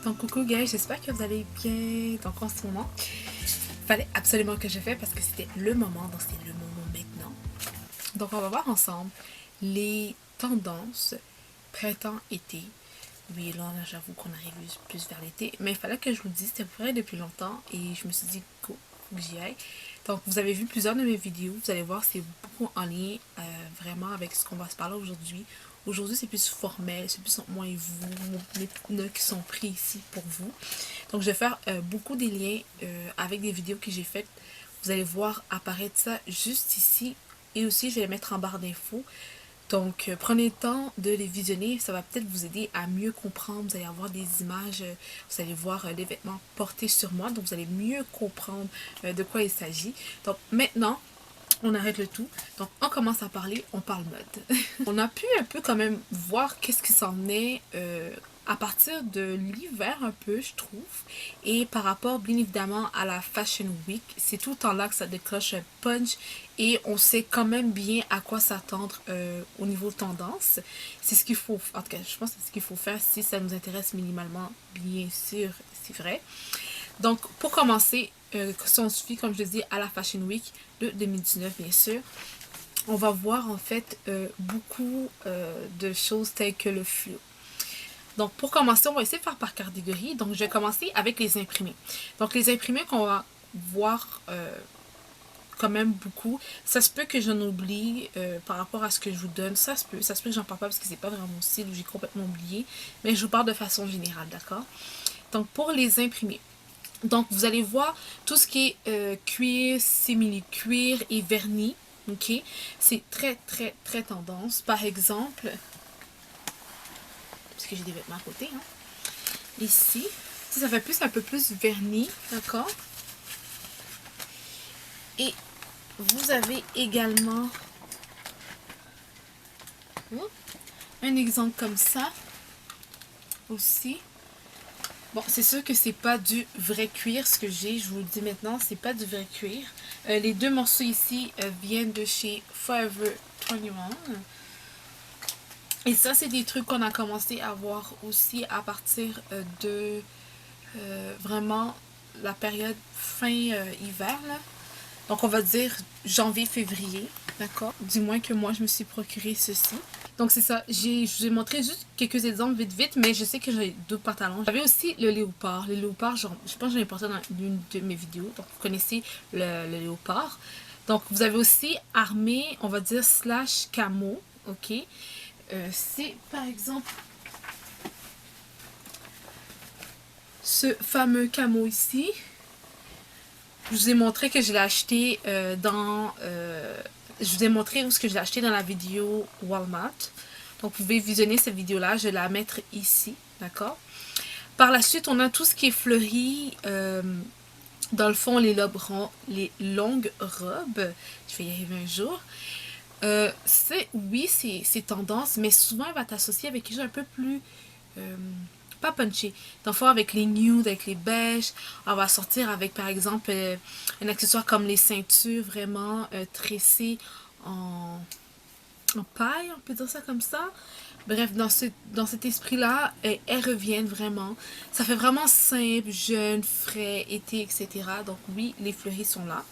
Donc coucou guys, j'espère que vous allez bien. Donc en ce moment, il fallait absolument que je fasse parce que c'était le moment, donc c'est le moment maintenant. Donc on va voir ensemble les tendances printemps-été. Oui, là j'avoue qu'on arrive plus vers l'été, mais il fallait que je vous le dise, c'était vrai depuis longtemps et je me suis dit go, faut que j'y aille. Donc vous avez vu plusieurs de mes vidéos, vous allez voir c'est beaucoup en lien vraiment avec ce qu'on va se parler aujourd'hui. Aujourd'hui c'est plus formel, c'est plus moi et vous, les pneus qui sont pris ici pour vous. Donc je vais faire beaucoup des liens avec des vidéos que j'ai faites. Vous allez voir apparaître ça juste ici et aussi je vais les mettre en barre d'infos. Donc, prenez le temps de les visionner, ça va peut-être vous aider à mieux comprendre. Vous allez avoir des images, vous allez voir les vêtements portés sur moi, donc vous allez mieux comprendre de quoi il s'agit. Donc, maintenant, on arrête le tout. Donc, on commence à parler, on parle mode. On a pu un peu quand même voir qu'est-ce qui s'en est à partir de l'hiver un peu, je trouve. Et par rapport, bien évidemment, à la Fashion Week, c'est tout le temps là que ça déclenche un punch et on sait quand même bien à quoi s'attendre au niveau tendance. C'est ce qu'il faut, en tout cas, je pense que c'est ce qu'il faut faire si ça nous intéresse minimalement, bien sûr, c'est vrai. Donc, pour commencer, si on se fie, comme je le dis, à la Fashion Week de 2019, bien sûr, on va voir en fait beaucoup de choses telles que le fluo. Donc, pour commencer, on va essayer de faire par catégorie. Donc, je vais commencer avec les imprimés. Donc, les imprimés qu'on va voir quand même beaucoup. Ça se peut que j'en oublie par rapport à ce que je vous donne. Ça se peut que j'en parle pas parce que c'est pas vraiment mon style, j'ai complètement oublié. Mais je vous parle de façon générale, d'accord? Donc, pour les imprimés. Donc, vous allez voir tout ce qui est cuir, simili-cuir et vernis. Ok? C'est très, très, très tendance. Par exemple, parce que j'ai des vêtements à côté, hein. Ici, ça fait plus un peu plus vernis, d'accord? Et vous avez également un exemple comme ça aussi. Bon, c'est sûr que c'est pas du vrai cuir, ce que j'ai, je vous le dis maintenant, c'est pas du vrai cuir. Les deux morceaux ici viennent de chez Forever 21. Et ça, c'est des trucs qu'on a commencé à voir aussi à partir de vraiment la période fin hiver, là. Donc, on va dire janvier-février, d'accord? Du moins que moi, je me suis procuré ceci. Donc, c'est ça. Je vous ai montré juste quelques exemples vite, mais je sais que j'ai d'autres pantalons. J'avais aussi le léopard. Le léopard, je pense que j'en ai porté dans une de mes vidéos. Donc, vous connaissez le léopard. Donc, vous avez aussi armé, on va dire, slash camo, ok? C'est, par exemple, ce fameux camo ici. Je vous ai montré que je l'ai acheté je vous ai montré où ce que je l'ai acheté dans la vidéo Walmart. Donc vous pouvez visionner cette vidéo là, je vais la mettre ici, d'accord? Par la suite, on a tout ce qui est fleuri, dans le fond les longues robes. Je vais y arriver un jour. Oui, c'est tendance, mais souvent elle va t'associer avec quelque chose un peu plus pas punché. Dans le fond, avec les nudes, avec les beiges, on va sortir avec par exemple un accessoire comme les ceintures vraiment tressées en paille, on peut dire ça comme ça. Bref, dans cet esprit-là, elles reviennent vraiment. Ça fait vraiment simple, jeune, frais, été, etc. Donc oui, les fleuris sont là.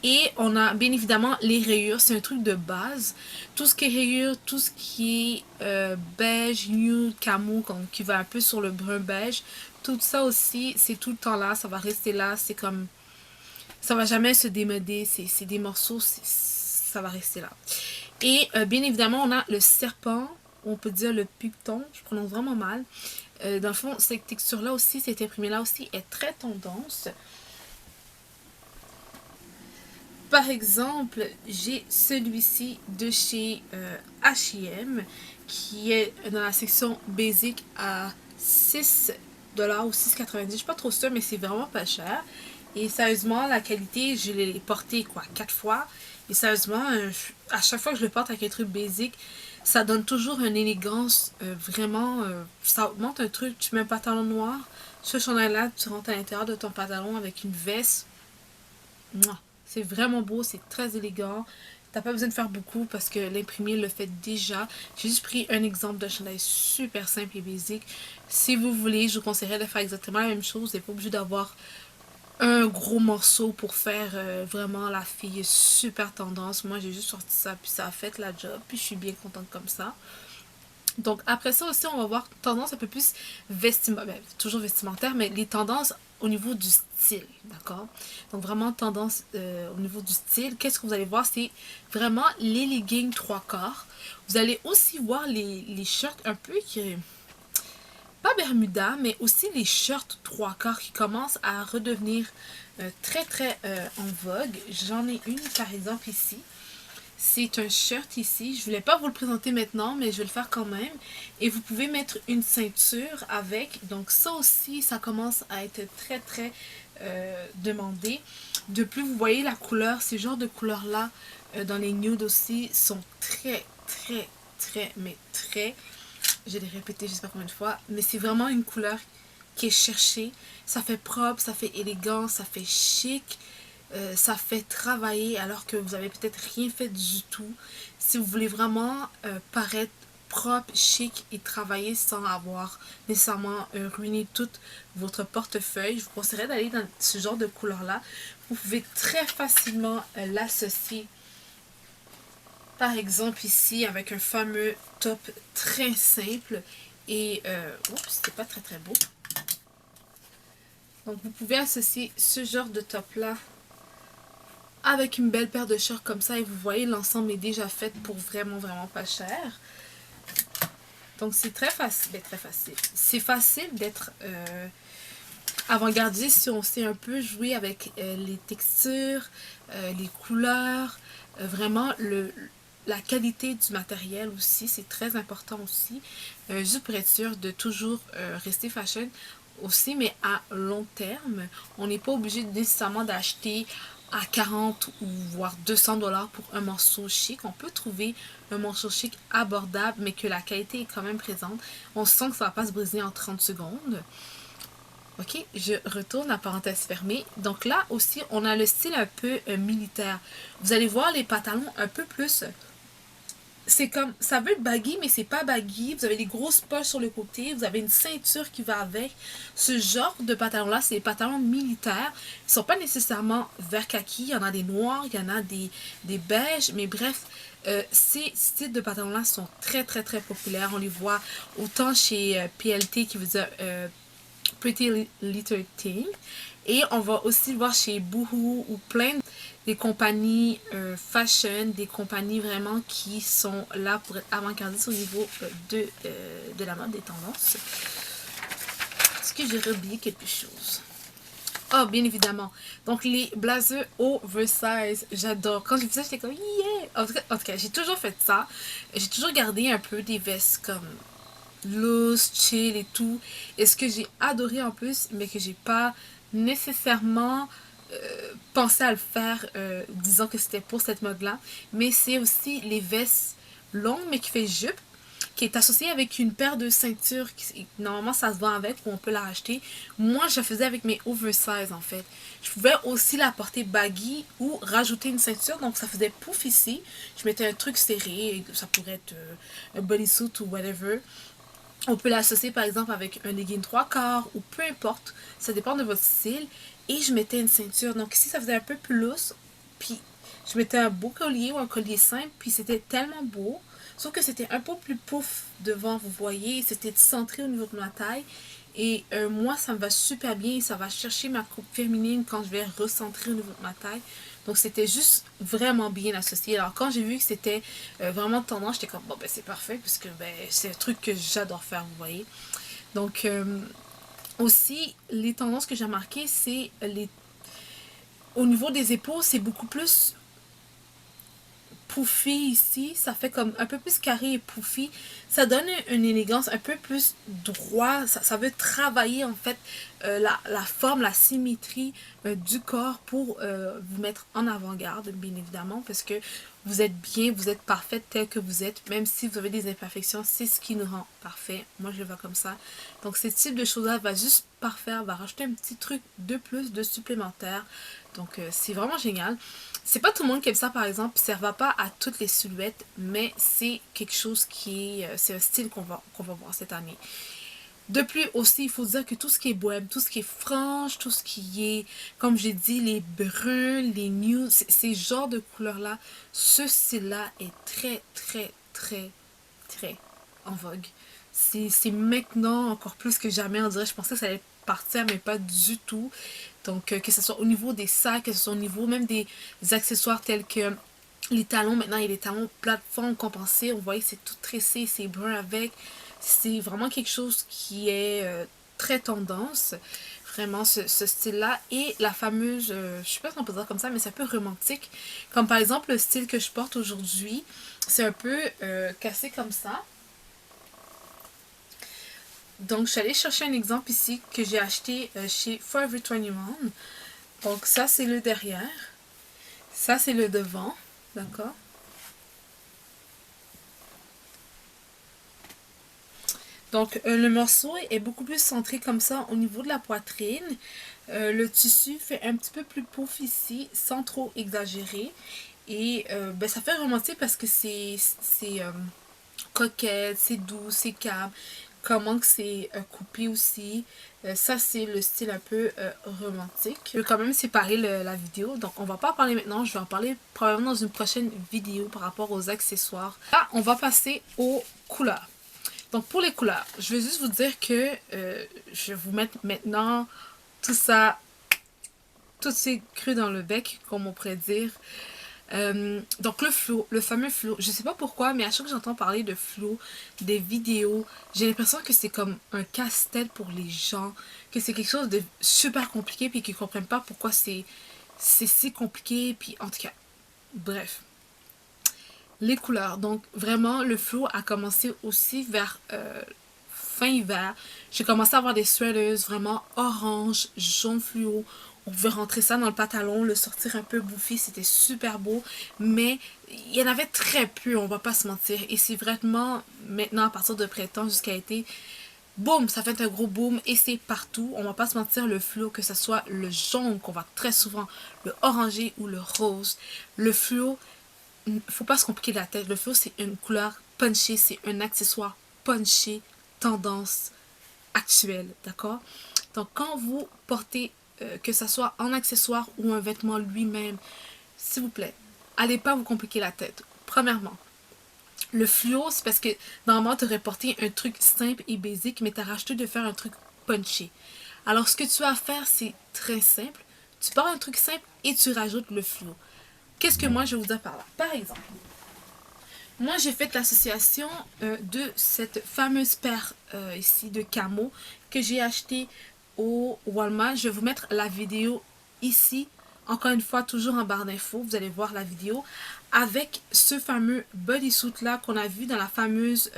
Et on a bien évidemment les rayures, c'est un truc de base. Tout ce qui est rayures, tout ce qui est beige, nude, camo, qui va un peu sur le brun beige, tout ça aussi, c'est tout le temps là, ça va rester là, c'est comme... Ça va jamais se démoder, c'est des morceaux, ça va rester là. Et bien évidemment, on a le serpent, on peut dire le piqueton, je prononce vraiment mal. Dans le fond, cette texture-là aussi, cet imprimé-là aussi est très tendance. Par exemple, j'ai celui-ci de chez H&M qui est dans la section basic à 6$ ou 6,90$. Je suis pas trop sûre, mais c'est vraiment pas cher. Et sérieusement, la qualité, je l'ai porté quoi 4 fois. Et sérieusement, à chaque fois que je le porte avec un truc basic, ça donne toujours une élégance vraiment. Ça augmente un truc. Tu mets un pantalon noir, ce chandail-là, tu rentres à l'intérieur de ton pantalon avec une veste. Mouah. C'est vraiment beau, c'est très élégant, T'as pas besoin de faire beaucoup parce que l'imprimé le fait déjà. J'ai juste pris un exemple de chandail super simple et basique. Si vous voulez, je vous conseillerais de faire exactement la même chose. Vous n'êtes pas obligé d'avoir un gros morceau pour faire vraiment la fille super tendance. Moi, j'ai juste sorti ça, puis ça a fait la job. Puis je suis bien contente comme ça. Donc après ça aussi, on va voir tendance un peu plus vestimentaire, ben, toujours vestimentaire, mais les tendances au niveau du style, d'accord? Donc vraiment tendance au niveau du style. Qu'est-ce que vous allez voir? C'est vraiment les leggings trois quarts. Vous allez aussi voir les shirts un peu qui... Pas Bermuda, mais aussi les shirts trois quarts qui commencent à redevenir très en vogue. J'en ai une par exemple ici. C'est un shirt ici. Je voulais pas vous le présenter maintenant, mais je vais le faire quand même. Et vous pouvez mettre une ceinture avec. Donc ça aussi, ça commence à être très demandé. De plus, vous voyez la couleur, ces genres de couleurs-là, dans les nudes aussi, sont mais très... Je l'ai répété je sais pas combien de fois, mais c'est vraiment une couleur qui est cherchée. Ça fait propre, ça fait élégant, ça fait chic. Ça fait travailler alors que vous avez peut-être rien fait du tout. Si vous voulez vraiment paraître propre, chic et travailler sans avoir nécessairement ruiné tout votre portefeuille, je vous conseillerais d'aller dans ce genre de couleur-là. Vous pouvez très facilement l'associer. Par exemple ici avec un fameux top très simple et oups, c'était pas très beau. Donc vous pouvez associer ce genre de top là avec une belle paire de shorts comme ça et vous voyez l'ensemble est déjà fait pour vraiment pas cher. Donc c'est très facile, très facile. C'est facile d'être avant-gardiste si on sait un peu jouer avec les textures, les couleurs, vraiment la qualité du matériel aussi, c'est très important aussi. Juste pour être sûr de toujours rester fashion aussi, mais à long terme. On n'est pas obligé nécessairement d'acheter à 40 ou voire 200$ pour un morceau chic. On peut trouver un morceau chic abordable, mais que la qualité est quand même présente. On sent que ça va pas se briser en 30 secondes. Ok, je retourne à parenthèse fermée. Donc là aussi, on a le style un peu militaire. Vous allez voir les pantalons un peu plus... C'est comme, ça veut être baggy, mais c'est pas baggy. Vous avez des grosses poches sur le côté. Vous avez une ceinture qui va avec. Ce genre de pantalons-là, c'est des pantalons militaires. Ils sont pas nécessairement vert kaki. Il y en a des noirs, il y en a des beiges. Mais bref, ces styles de pantalons-là sont très populaires. On les voit autant chez PLT, qui veut dire Pretty Little Thing. Et on va aussi le voir chez Boohoo ou plein des compagnies fashion, des compagnies vraiment qui sont là pour être avant-gardistes au niveau de la mode, des tendances. Est-ce que j'ai oublié quelque chose? Oh, bien évidemment. Donc, les blazers oversize, j'adore. Quand j'ai vu ça, j'étais comme, yeah! En tout cas, j'ai toujours fait ça. J'ai toujours gardé un peu des vestes comme loose, chill et tout. Et ce que j'ai adoré en plus, mais que j'ai pas nécessairement pensé à le faire, disant que c'était pour cette mode-là, mais c'est aussi les vestes longues, mais qui fait jupe, qui est associée avec une paire de ceintures. Normalement, ça se vend avec ou on peut la racheter. Moi, je la faisais avec mes oversize, en fait. Je pouvais aussi la porter baggy ou rajouter une ceinture. Donc, ça faisait pouf ici. Je mettais un truc serré. Ça pourrait être un bodysuit ou whatever. On peut l'associer par exemple avec un legging 3 quarts ou peu importe, ça dépend de votre style. Et je mettais une ceinture, donc ici ça faisait un peu plus lousse, puis je mettais un beau collier ou un collier simple, puis c'était tellement beau. Sauf que c'était un peu plus pouf devant, vous voyez, c'était centré au niveau de ma taille. Et moi, ça me va super bien, ça va chercher ma coupe féminine quand je vais recentrer au niveau de ma taille. Donc c'était juste vraiment bien associé. Alors quand j'ai vu que c'était vraiment tendance, j'étais comme bon ben c'est parfait parce que ben, c'est un truc que j'adore faire, vous voyez. Donc aussi les tendances que j'ai remarquées, c'est les au niveau des épaules, c'est beaucoup plus pouffi ici, ça fait comme un peu plus carré et pouffi, ça donne une élégance un peu plus droit, ça veut travailler en fait la forme, la symétrie du corps pour vous mettre en avant-garde bien évidemment parce que vous êtes bien, vous êtes parfaite tel que vous êtes, même si vous avez des imperfections, c'est ce qui nous rend parfait, moi je le vois comme ça. Donc ce type de choses là va juste parfaire, va rajouter un petit truc de plus, de supplémentaire, donc c'est vraiment génial. C'est pas tout le monde qui aime ça, par exemple, ça va pas à toutes les silhouettes, mais c'est quelque chose qui est, c'est un style qu'on va voir cette année. De plus aussi, il faut dire que tout ce qui est bohème, tout ce qui est franche, tout ce qui est, comme j'ai dit, les bruns, les nudes, ces genres de couleurs-là, ce style-là est très, très, très, très en vogue. C'est maintenant encore plus que jamais, on dirait. Je pensais que ça allait partir, mais pas du tout. Donc, que ce soit au niveau des sacs, que ce soit au niveau même des accessoires tels que les talons. Maintenant, il y a des talons plateforme compensés. On voit que c'est tout tressé, c'est brun avec. C'est vraiment quelque chose qui est très tendance. Vraiment, ce style-là. Et la fameuse, je sais pas si on peut dire comme ça, mais c'est un peu romantique. Comme par exemple le style que je porte aujourd'hui. C'est un peu cassé comme ça. Donc, je suis allée chercher un exemple ici que j'ai acheté chez Forever 21. Donc, ça, c'est le derrière. Ça, c'est le devant. D'accord? Donc, le morceau est beaucoup plus centré comme ça au niveau de la poitrine. Le tissu fait un petit peu plus pouf ici, sans trop exagérer. Et ben, ça fait romantique parce que c'est coquette, c'est doux, c'est calme. Comment que c'est coupé aussi. Ça, c'est le style un peu romantique. Je vais quand même séparer la vidéo. Donc, on va pas en parler maintenant. Je vais en parler probablement dans une prochaine vidéo par rapport aux accessoires. Là, on va passer aux couleurs. Donc, pour les couleurs, je vais juste vous dire que je vais vous mettre maintenant tout ça, tout c'est cru dans le bec, comme on pourrait dire. Donc le flow, le fameux flow, je sais pas pourquoi, mais à chaque fois que j'entends parler de flow, des vidéos, j'ai l'impression que c'est comme un casse-tête pour les gens, que c'est quelque chose de super compliqué, puis qu'ils comprennent pas pourquoi c'est si compliqué, puis en tout cas, bref. Les couleurs, donc vraiment le flow a commencé aussi vers fin hiver. J'ai commencé à avoir des sweaters vraiment orange, jaune fluo. On pouvait rentrer ça dans le pantalon, le sortir un peu bouffi, c'était super beau. Mais il y en avait très peu, on va pas se mentir. Et c'est vraiment maintenant, à partir de printemps jusqu'à été, boum, ça fait un gros boom et c'est partout. On va pas se mentir, le fluo, que ce soit le jaune qu'on voit très souvent, le orangé ou le rose. Le fluo, faut pas se compliquer la tête. Le fluo, c'est une couleur punchée, c'est un accessoire punché, tendance actuelle, d'accord? Donc, quand vous portez, que ce soit en accessoire ou un vêtement lui-même, s'il vous plaît, allez pas vous compliquer la tête. Premièrement, le fluo, c'est parce que normalement, tu aurais porté un truc simple et basique, mais tu as rajouté de faire un truc punché. Alors, ce que tu as à faire, c'est très simple. Tu portes un truc simple et tu rajoutes le fluo. Qu'est-ce que moi, je vais vous dire par là? Par exemple, moi, j'ai fait l'association de cette fameuse paire ici de camo que j'ai acheté au Walmart. Je vais vous mettre la vidéo ici. Encore une fois, toujours en barre d'infos. Vous allez voir la vidéo avec ce fameux bodysuit là qu'on a vu dans la fameuse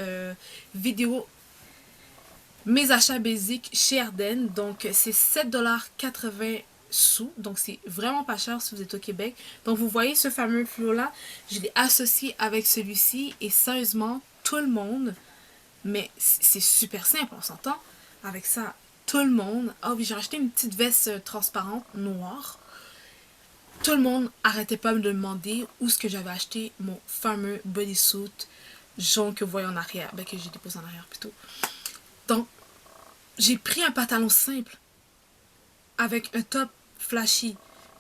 vidéo mes achats basiques chez Ardennes. Donc, c'est 7,80 sous. Donc, c'est vraiment pas cher si vous êtes au Québec. Donc, vous voyez ce fameux fluo-là. Je l'ai associé avec celui-ci. Et sérieusement, tout le monde, mais c'est super simple, on s'entend. Avec ça, tout le monde. Ah oui, j'ai acheté une petite veste transparente noire. Tout le monde arrêtait pas de me demander où est-ce que j'avais acheté mon fameux bodysuit jaune que vous voyez en arrière. Ben, que j'ai déposé en arrière plutôt. Donc, j'ai pris un pantalon simple avec un top flashy.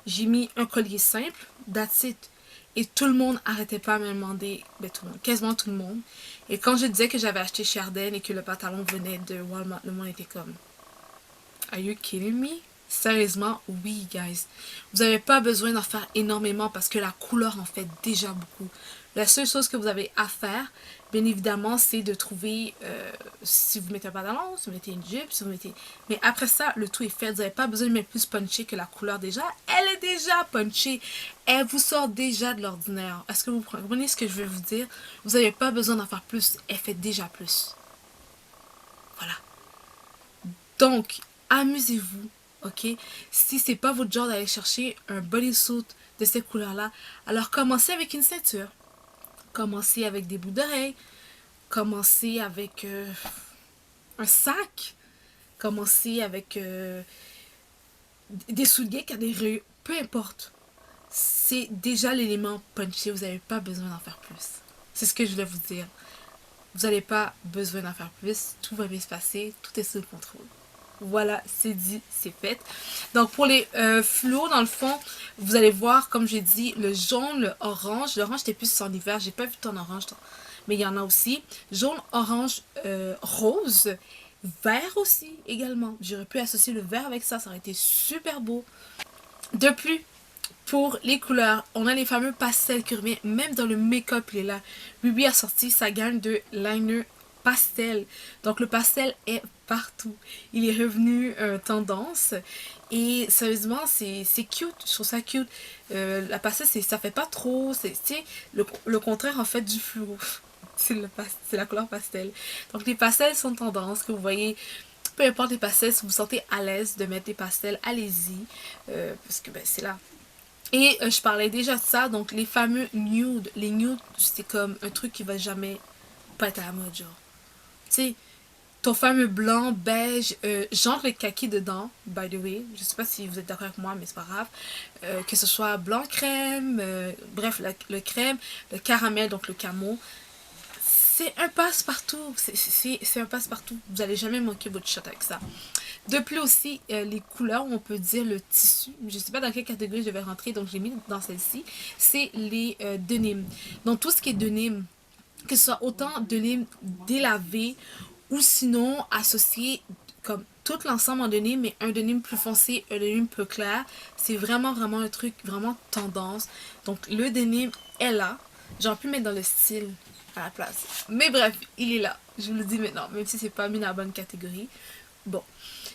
J'ai mis un collier simple, that's it. Et tout le monde arrêtait pas à me demander, ben tout le monde, quasiment tout le monde. Et quand je disais que j'avais acheté chez Ardennes et que le pantalon venait de Walmart, le monde était comme, are you kidding me? Sérieusement, oui, guys. Vous n'avez pas besoin d'en faire énormément parce que la couleur en fait déjà beaucoup. La seule chose que vous avez à faire, bien évidemment, c'est de trouver, si vous mettez un pantalon, si vous mettez une jupe, si vous mettez... Mais après ça, le tout est fait. Vous n'avez pas besoin de mettre plus punché que la couleur déjà. Elle est déjà punchée. Elle vous sort déjà de l'ordinaire. Est-ce que vous comprenez ce que je veux vous dire? Vous n'avez pas besoin d'en faire plus. Elle fait déjà plus. Voilà. Donc, amusez-vous, ok? Si c'est pas votre genre d'aller chercher un bodysuit de ces couleurs-là, alors commencez avec une ceinture. Commencez avec des bouts d'oreilles. Commencez avec un sac. Commencez avec des souliers qui ont des rayures. Peu importe. c'est déjà l'élément punché, vous n'avez pas besoin d'en faire plus. C'est ce que je voulais vous dire. Vous n'avez pas besoin d'en faire plus, tout va bien se passer, tout est sous contrôle. Voilà, c'est dit, c'est fait. Donc pour les fluos, dans le fond, vous allez voir, comme j'ai dit, le jaune, le orange. L'orange était plus en hiver, j'ai pas vu ton orange, mais il y en a aussi. Jaune, orange, rose, vert aussi également. J'aurais pu associer le vert avec ça, ça aurait été super beau. De plus, pour les couleurs, on a les fameux pastels qui reviennent, même dans le make-up, il est là. Ruby a sorti sa gamme de liner pastel. Donc le pastel est partout. Il est revenu tendance. Et sérieusement, c'est cute. Je trouve ça cute. La pastel, ça fait pas trop. C'est le contraire en fait du fluo. C'est la couleur pastel. Donc les pastels sont tendance, que vous voyez. Peu importe les pastels, si vous vous sentez à l'aise de mettre des pastels, allez-y. Parce que ben, c'est là. Et je parlais déjà de ça, donc les fameux nudes. Les nudes, c'est comme un truc qui va jamais pas être à la mode, genre. Tu sais, ton fameux blanc, beige, genre le kaki dedans, by the way. Je sais pas si vous êtes d'accord avec moi, mais c'est pas grave. Que ce soit blanc crème, bref, le crème, le caramel, donc le camo. C'est un passe-partout. C'est un passe-partout. Vous allez jamais manquer votre shot avec ça. De plus aussi, les couleurs, on peut dire le tissu. Je ne sais pas dans quelle catégorie je vais rentrer, donc j'ai mis dans celle-ci. C'est les denims. Donc tout ce qui est denim, que ce soit autant denim délavé ou sinon associé comme tout l'ensemble en denim, mais un denim plus foncé, un denim plus clair. C'est vraiment un truc vraiment tendance. Donc le denim est là. J'aurais pu mettre dans le style à la place. Mais bref, il est là. Je vous le dis maintenant, même si c'est pas mis dans la bonne catégorie. Bon.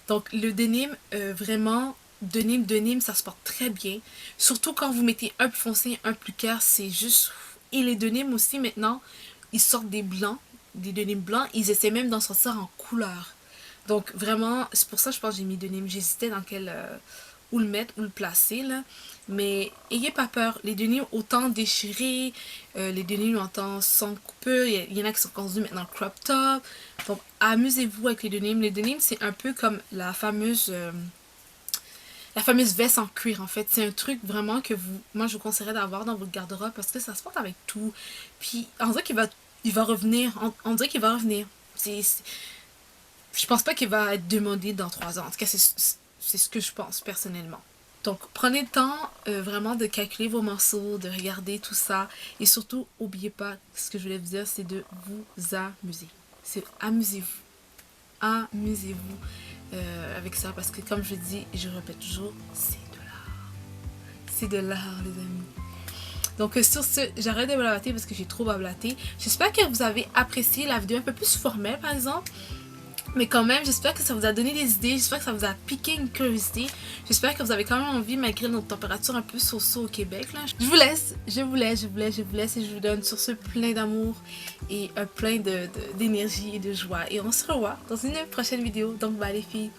Donc le denim, vraiment, denim, ça se porte très bien. Surtout quand vous mettez un plus foncé, un plus clair, c'est juste... Et les denims aussi, maintenant, ils sortent des blancs, des denims blancs. Ils essaient même d'en sortir en couleur. Donc vraiment, c'est pour ça que je pense que j'ai mis denim. J'hésitais dans quel... où le mettre, où le placer, là. Mais ayez pas peur. Les denims autant déchirés, les denims autant sans coupure. Il y en a qui sont rendus maintenant crop top. Donc amusez-vous avec les denims. Les denims, c'est un peu comme la fameuse veste en cuir, en fait. C'est un truc vraiment que moi je vous conseillerais d'avoir dans votre garde-robe parce que ça se porte avec tout. Puis on dirait qu'il va revenir. On dirait qu'il va revenir. Je pense pas qu'il va être demandé dans 3 ans. En tout cas, c'est ce que je pense personnellement. Donc, prenez le temps vraiment de calculer vos morceaux, de regarder tout ça. Et surtout, n'oubliez pas, ce que je voulais vous dire, c'est de vous amuser. C'est amusez-vous. Amusez-vous avec ça. Parce que comme je dis, je répète toujours, c'est de l'art. C'est de l'art, les amis. Donc sur ce, j'arrête de blablater parce que j'ai trop blablaté. J'espère que vous avez apprécié la vidéo un peu plus formelle, par exemple. Mais quand même, j'espère que ça vous a donné des idées, j'espère que ça vous a piqué une curiosité. J'espère que vous avez quand même envie, malgré notre température un peu so-so au Québec. Là. Je vous laisse et je vous donne sur ce plein d'amour et plein d'énergie et de joie. Et on se revoit dans une prochaine vidéo. Donc bye les filles.